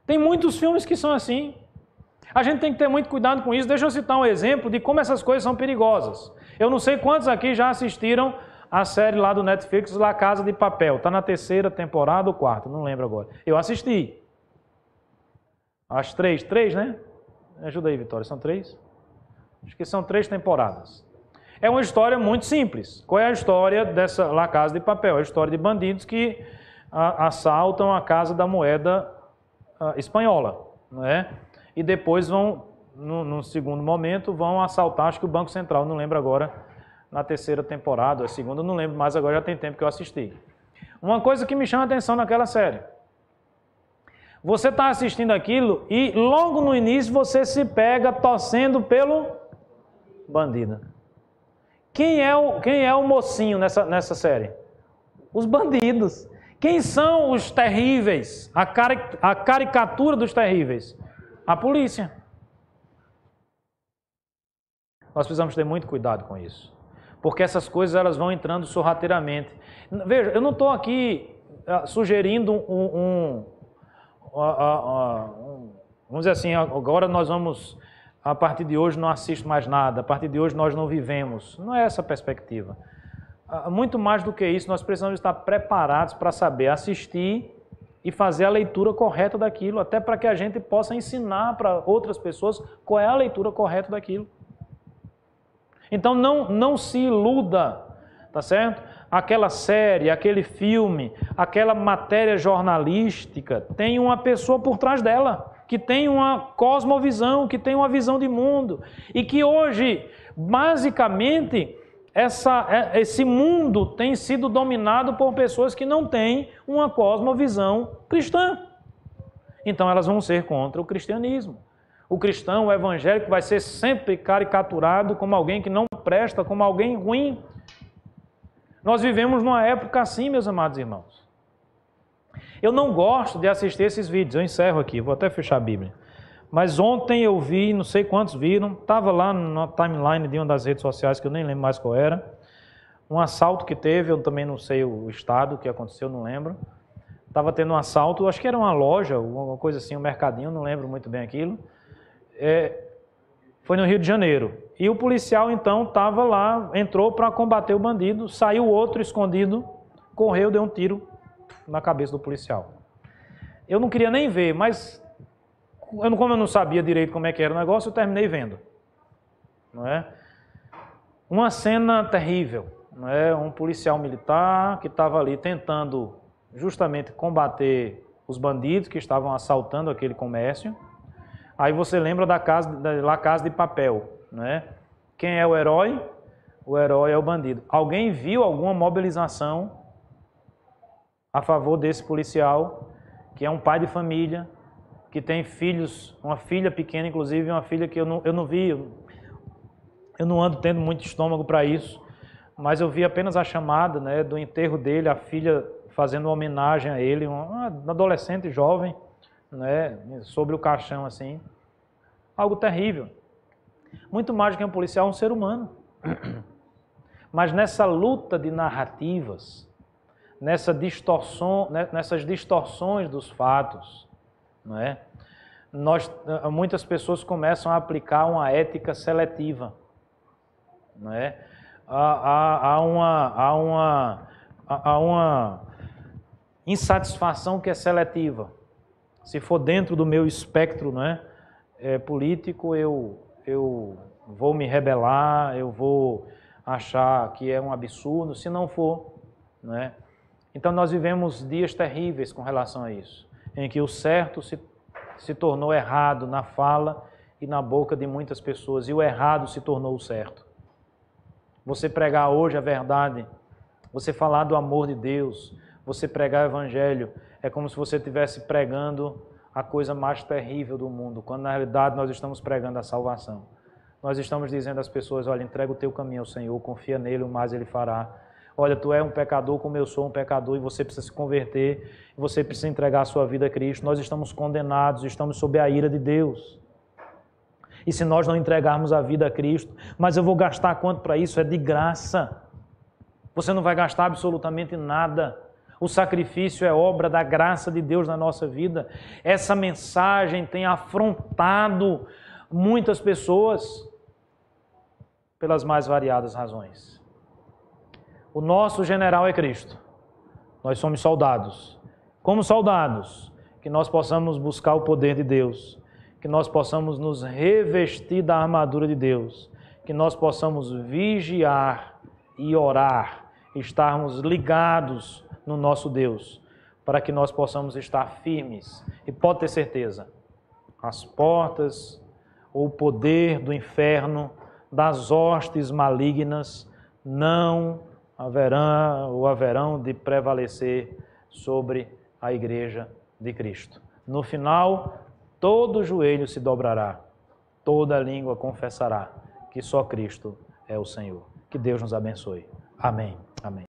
Tem muitos filmes que são assim. A gente tem que ter muito cuidado com isso. Deixa eu citar um exemplo de como essas coisas são perigosas. Eu não sei quantos aqui já assistiram a série lá do Netflix, La Casa de Papel. Está na 3ª temporada ou 4ª, não lembro agora. Eu assisti. As 3, né? Me ajuda aí, Vitória, são 3? Acho que são 3 temporadas. É uma história muito simples. Qual é a história dessa La Casa de Papel? É a história de bandidos que assaltam a Casa da Moeda espanhola, não é? E depois vão, no segundo momento, vão assaltar, acho que o Banco Central, não lembro agora, na terceira temporada, a segunda, não lembro mais, agora já tem tempo que eu assisti. Uma coisa que me chama a atenção naquela série. Você está assistindo aquilo e logo no início você se pega torcendo pelo bandido. Quem é o mocinho nessa série? Os bandidos. Quem são os terríveis? A caricatura dos terríveis? A polícia. Nós precisamos ter muito cuidado com isso. Porque essas coisas elas vão entrando sorrateiramente. Veja, eu não estou aqui sugerindo vamos dizer assim, agora nós vamos, a partir de hoje não assisto mais nada, a partir de hoje nós não vivemos. Não é essa a perspectiva. Muito mais do que isso, nós precisamos estar preparados para saber assistir e fazer a leitura correta daquilo, até para que a gente possa ensinar para outras pessoas qual é a leitura correta daquilo. Então não se iluda, tá certo? Aquela série, aquele filme, aquela matéria jornalística tem uma pessoa por trás dela, que tem uma cosmovisão, que tem uma visão de mundo e que hoje, basicamente, esse mundo tem sido dominado por pessoas que não têm uma cosmovisão cristã. Então elas vão ser contra o cristianismo. O cristão, o evangélico, vai ser sempre caricaturado como alguém que não presta, como alguém ruim. Nós vivemos numa época assim, meus amados irmãos. Eu não gosto de assistir esses vídeos, eu encerro aqui, vou até fechar a Bíblia. Mas ontem eu vi, não sei quantos viram, estava lá na timeline de uma das redes sociais, que eu nem lembro mais qual era, um assalto que teve, eu também não sei o estado que aconteceu, não lembro. Estava tendo um assalto, acho que era uma loja, alguma coisa assim, um mercadinho, não lembro muito bem aquilo. Foi no Rio de Janeiro. E o policial, então, estava lá, entrou para combater o bandido, saiu outro escondido, correu, deu um tiro na cabeça do policial. Eu não queria nem ver, mas como eu não sabia direito como é que era o negócio, eu terminei vendo. Não é? Uma cena terrível. Não é? Um policial militar que estava ali tentando justamente combater os bandidos que estavam assaltando aquele comércio. Aí você lembra da Casa de Papel, né? Quem é o herói? O herói é o bandido. Alguém viu alguma mobilização a favor desse policial, que é um pai de família, que tem filhos, uma filha pequena, inclusive, uma filha que eu não vi, eu não ando tendo muito estômago para isso, mas eu vi apenas a chamada, né, do enterro dele, a filha fazendo uma homenagem a ele, uma adolescente jovem, né, sobre o caixão assim, algo terrível. Muito mais do que um policial, um ser humano. Mas nessa luta de narrativas, nessas distorções dos fatos, não é? Muitas pessoas começam a aplicar uma ética seletiva, não é? Há uma insatisfação que é seletiva. Se for dentro do meu espectro, não é, político, eu vou me rebelar, eu vou achar que é um absurdo, se não for, não é? Então nós vivemos dias terríveis com relação a isso, em que o certo se tornou errado na fala e na boca de muitas pessoas, e o errado se tornou o certo. Você pregar hoje a verdade, você falar do amor de Deus, você pregar o evangelho, é como se você estivesse pregando a coisa mais terrível do mundo, quando na realidade nós estamos pregando a salvação. Nós estamos dizendo às pessoas, olha, entrega o teu caminho ao Senhor, confia nele, o mais ele fará. Olha, tu é um pecador como eu sou um pecador e você precisa se converter, você precisa entregar a sua vida a Cristo. Nós estamos condenados, estamos sob a ira de Deus. E se nós não entregarmos a vida a Cristo, mas eu vou gastar quanto para isso? É de graça. Você não vai gastar absolutamente nada. O sacrifício é obra da graça de Deus na nossa vida. Essa mensagem tem afrontado muitas pessoas pelas mais variadas razões. O nosso general é Cristo. Nós somos soldados. Como soldados, que nós possamos buscar o poder de Deus, que nós possamos nos revestir da armadura de Deus, que nós possamos vigiar e orar, estarmos ligados no nosso Deus, para que nós possamos estar firmes. E pode ter certeza, as portas ou o poder do inferno, das hostes malignas, não haverão de prevalecer sobre a igreja de Cristo. No final, todo joelho se dobrará, toda língua confessará que só Cristo é o Senhor. Que Deus nos abençoe. Amém. Amém.